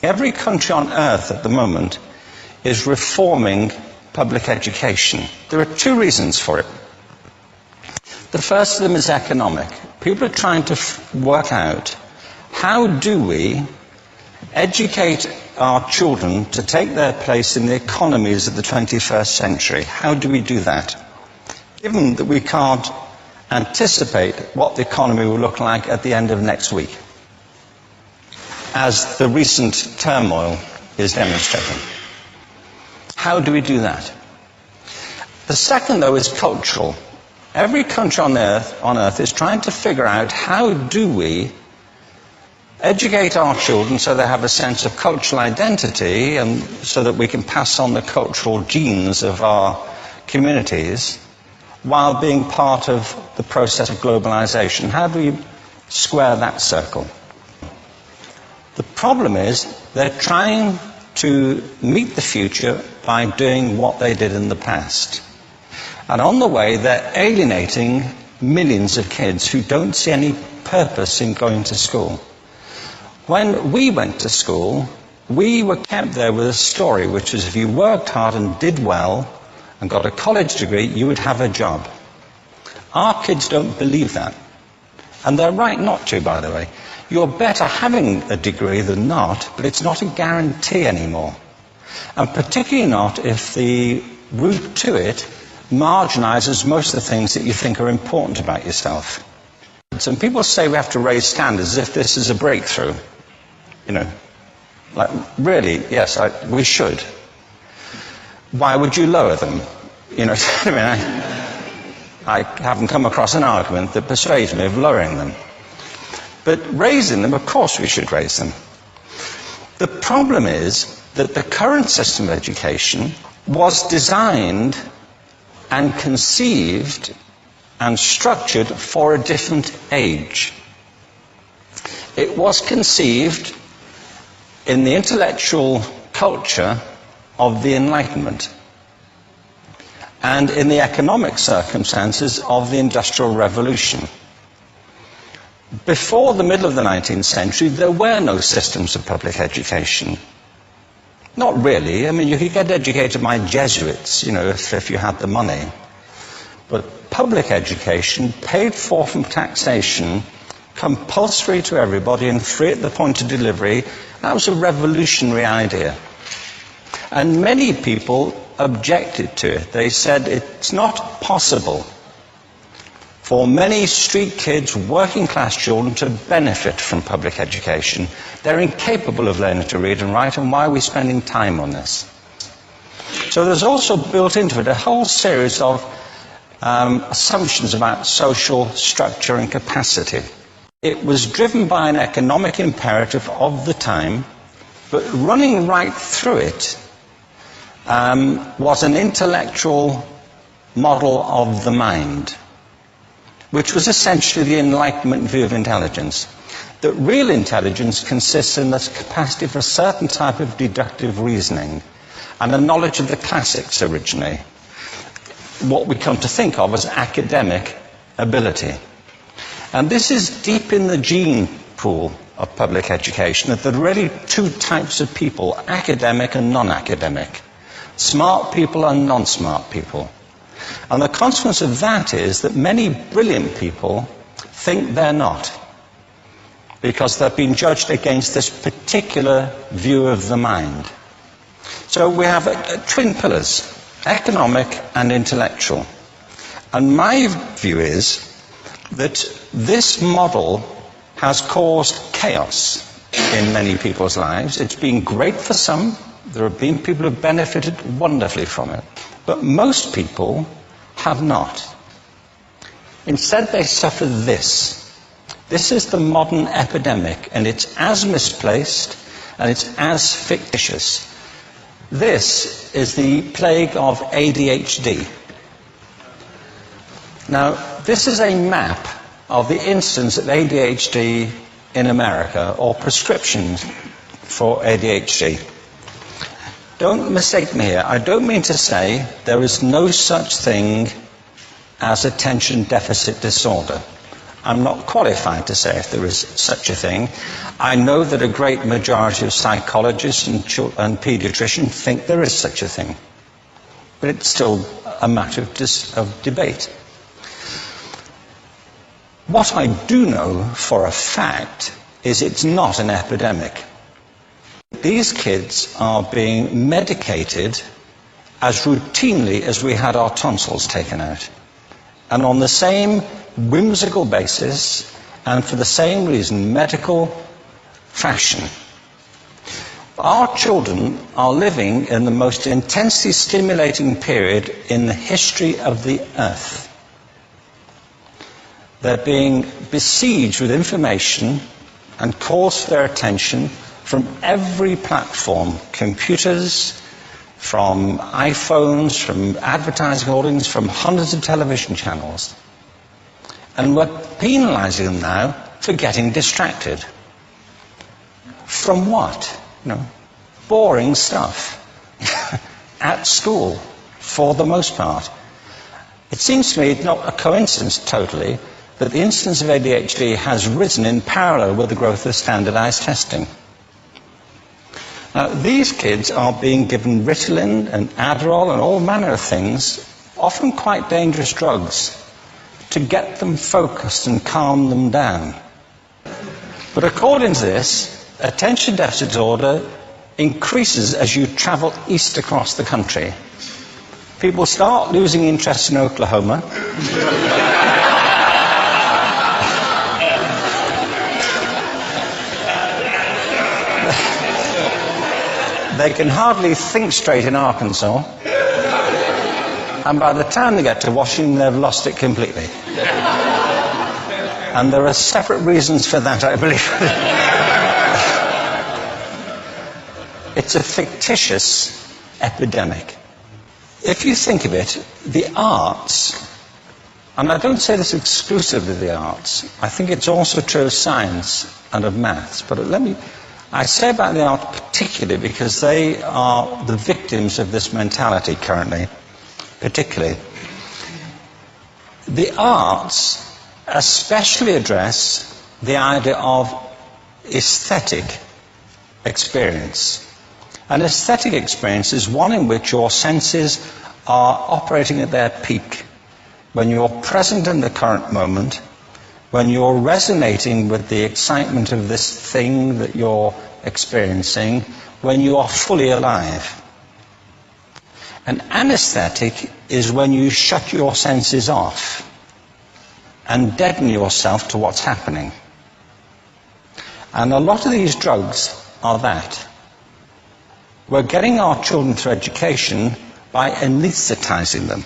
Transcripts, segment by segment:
Every country on earth at the moment is reforming public education. There are two reasons for it. The first of them is economic. People are trying to work out, how do we educate our children to take their place in the economies of the 21st century? How do we do that? Given that we can't anticipate what the economy will look like at the end of next week, as the recent turmoil is demonstrating. How do we do that? The second, though, is cultural. Every country on earth is trying to figure out, how do we educate our children so they have a sense of cultural identity and so that we can pass on the cultural genes of our communities while being part of the process of globalization. How do we square that circle? The problem is they're trying to meet the future by doing what they did in the past. And on the way, they're alienating millions of kids who don't see any purpose in going to school. When we went to school, we were kept there with a story, which was if you worked hard and did well and got a college degree, you would have a job. Our kids don't believe that. And they're right not to, by the way. You're better having a degree than not, but it's not a guarantee anymore. And particularly not if the route to it marginalizes most of the things that you think are important about yourself. And people say we have to raise standards as if this is a breakthrough. You know, like, really, yes, we should. Why would you lower them? You know, I mean, I haven't come across an argument that persuades me of lowering them. But raising them, of course we should raise them. The problem is that the current system of education was designed and conceived and structured for a different age. It was conceived in the intellectual culture of the Enlightenment and in the economic circumstances of the Industrial Revolution. Before the middle of the 19th century, there were no systems of public education. Not really. I mean, you could get educated by Jesuits, you know, if you had the money. But public education, paid for from taxation, compulsory to everybody and free at the point of delivery, that was a revolutionary idea. And many people objected to it. They said it's not possible for many street kids, working class children, to benefit from public education. They're incapable of learning to read and write, and why are we spending time on this? So there's also built into it a whole series of assumptions about social structure and capacity. It was driven by an economic imperative of the time, but running right through it was an intellectual model of the mind, which was essentially the Enlightenment view of intelligence. That real intelligence consists in the capacity for a certain type of deductive reasoning and a knowledge of the classics originally, what we come to think of as academic ability. And this is deep in the gene pool of public education, that there are really two types of people, academic and non-academic, smart people and non-smart people. And the consequence of that is that many brilliant people think they're not, because they've been judged against this particular view of the mind. So we have twin pillars, economic and intellectual. And my view is that this model has caused chaos in many people's lives. It's been great for some. There have been people who have benefited wonderfully from it. But most people have not. Instead, they suffer this. This is the modern epidemic, and it's as misplaced and it's as fictitious. This is the plague of ADHD. Now, this is a map of the incidence of ADHD in America, or prescriptions for ADHD. Don't mistake me here. I don't mean to say there is no such thing as attention deficit disorder. I'm not qualified to say if there is such a thing. I know that a great majority of psychologists and pediatricians think there is such a thing. But it's still a matter of debate. What I do know for a fact is it's not an epidemic. These kids are being medicated as routinely as we had our tonsils taken out. And on the same whimsical basis, and for the same reason, medical fashion. Our children are living in the most intensely stimulating period in the history of the earth. They're being besieged with information and calls for their attention from every platform, computers, from iPhones, from advertising hoardings, from hundreds of television channels. And we're penalizing them now for getting distracted. From what? Boring stuff. At school, for the most part. It seems to me not a coincidence totally that the incidence of ADHD has risen in parallel with the growth of standardized testing. Now, these kids are being given Ritalin and Adderall and all manner of things, often quite dangerous drugs, to get them focused and calm them down. But according to this, attention deficit disorder increases as you travel east across the country. People start losing interest in Oklahoma. They can hardly think straight in Arkansas. And by the time they get to Washington, they've lost it completely. And there are separate reasons for that, I believe. It's a fictitious epidemic. If you think of it, the arts, and I don't say this exclusively of the arts, I think it's also true of science and of maths, but I say about the arts particularly because they are the victims of this mentality currently, particularly. The arts especially address the idea of aesthetic experience. An aesthetic experience is one in which your senses are operating at their peak, when you're present in the current moment, when you're resonating with the excitement of this thing that you're experiencing, when you are fully alive. An anesthetic is when you shut your senses off and deaden yourself to what's happening. And a lot of these drugs are that. We're getting our children through education by anesthetizing them.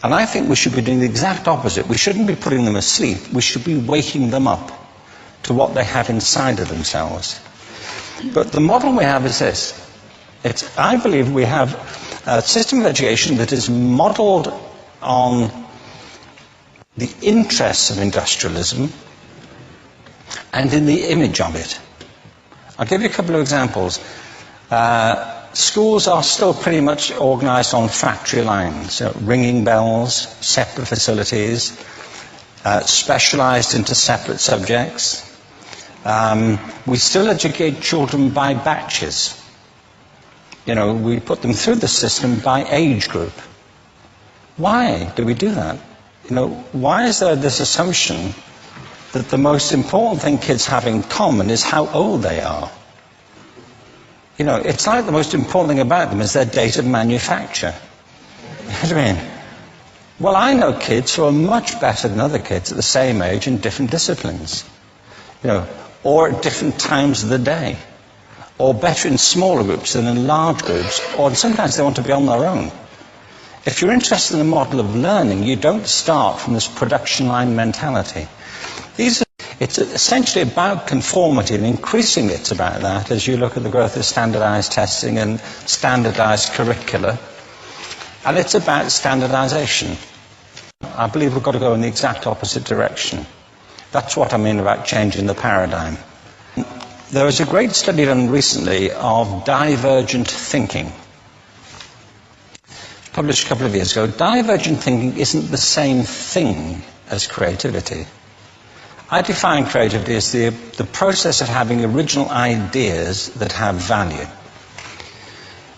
And I think we should be doing the exact opposite. We shouldn't be putting them asleep. We should be waking them up to what they have inside of themselves. But the model we have is this. I believe we have a system of education that is modeled on the interests of industrialism and in the image of it. I'll give you a couple of examples. Schools are still pretty much organized on factory lines, ringing bells, separate facilities, specialized into separate subjects. We still educate children by batches. We put them through the system by age group. Why do we do that? Why is there this assumption that the most important thing kids have in common is how old they are? It's like the most important thing about them is their date of manufacture. You know what I mean? Well, I know kids who are much better than other kids at the same age in different disciplines, or at different times of the day, or better in smaller groups than in large groups, or sometimes they want to be on their own. If you're interested in the model of learning, you don't start from this production line mentality. It's essentially about conformity, and increasingly it's about that as you look at the growth of standardized testing and standardized curricula. And it's about standardization. I believe we've got to go in the exact opposite direction. That's what I mean about changing the paradigm. There was a great study done recently of divergent thinking. Published a couple of years ago. Divergent thinking isn't the same thing as creativity. I define creativity as the process of having original ideas that have value.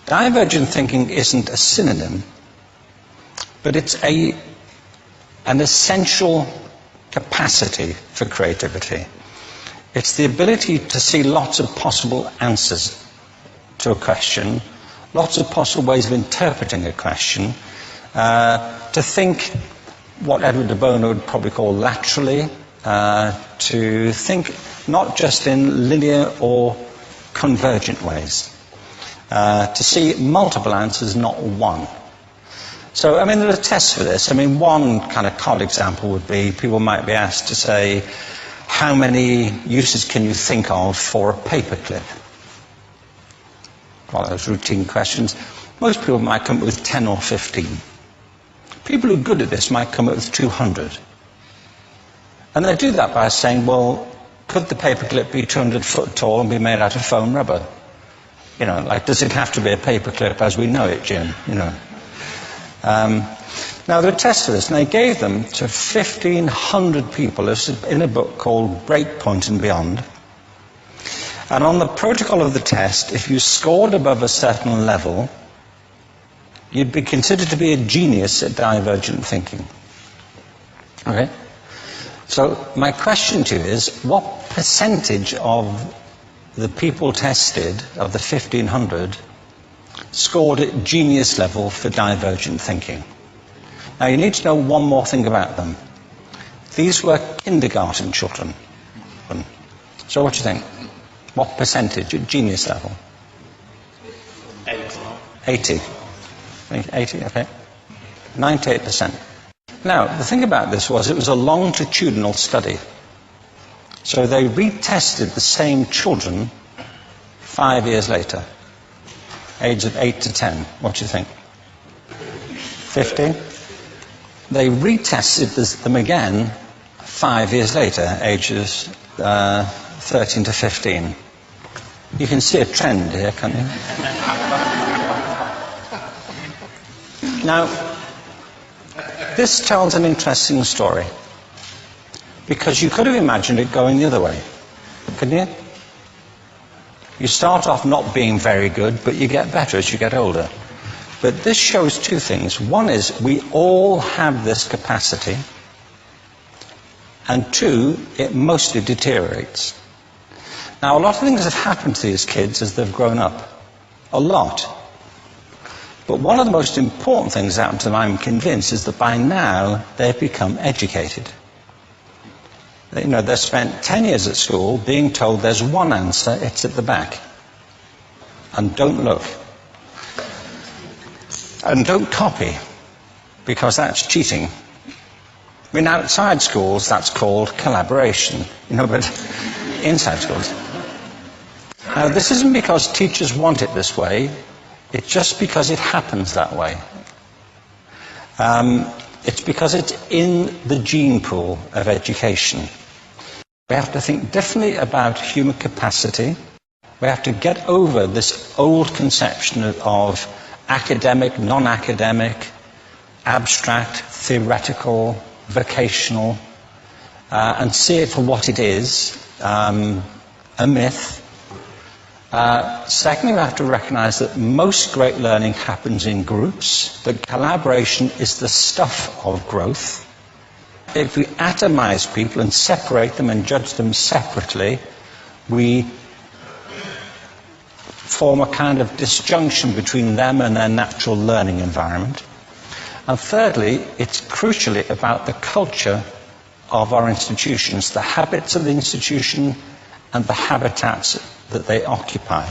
Divergent thinking isn't a synonym, but it's an essential capacity for creativity. It's the ability to see lots of possible answers to a question, lots of possible ways of interpreting a question, to think what Edward de Bono would probably call laterally, to think not just in linear or convergent ways, to see multiple answers, not one. So, I mean, there are tests for this. I mean, one kind of common example would be people might be asked to say, how many uses can you think of for a paperclip? One of those routine questions. Most people might come up with 10 or 15. People who are good at this might come up with 200. And they do that by saying, well, could the paperclip be 200 foot tall and be made out of foam rubber? You know, like, does it have to be a paperclip as we know it, Jim? You know. Now, there are tests for this, and they gave them to 1,500 people. This is in a book called Breakpoint and Beyond. And on the protocol of the test, if you scored above a certain level, you'd be considered to be a genius at divergent thinking. Okay? So my question to you is, what percentage of the people tested, of the 1,500, scored at genius level for divergent thinking? Now, you need to know one more thing about them. These were kindergarten children. So what do you think? What percentage at genius level? 80. 80, okay. 98%. Now, the thing about this was it was a longitudinal study. So they retested the same children 5 years later, age of 8 to 10. What do you think? 50? They retested them again 5 years later, ages 13 to 15. You can see a trend here, can't you? Now, this tells an interesting story, because you could have imagined it going the other way, couldn't you? You start off not being very good, but you get better as you get older. But this shows two things. One is we all have this capacity, and two, it mostly deteriorates. Now, a lot of things have happened to these kids as they've grown up. A lot. But one of the most important things that happened to them, I'm convinced, is that by now they've become educated. You know, they've spent 10 years at school being told there's one answer, it's at the back. And don't look. And don't copy, because that's cheating. I mean, outside schools, that's called collaboration, you know, but inside schools. Now, this isn't because teachers want it this way, it's just because it happens that way. It's because it's in the gene pool of education. We have to think differently about human capacity. We have to get over this old conception of academic, non-academic, abstract, theoretical, vocational, and see it for what it is, a myth. Secondly, we have to recognize that most great learning happens in groups, that collaboration is the stuff of growth. If we atomize people and separate them and judge them separately, we form a kind of disjunction between them and their natural learning environment. And thirdly, it's crucially about the culture of our institutions, the habits of the institution and the habitats that they occupy.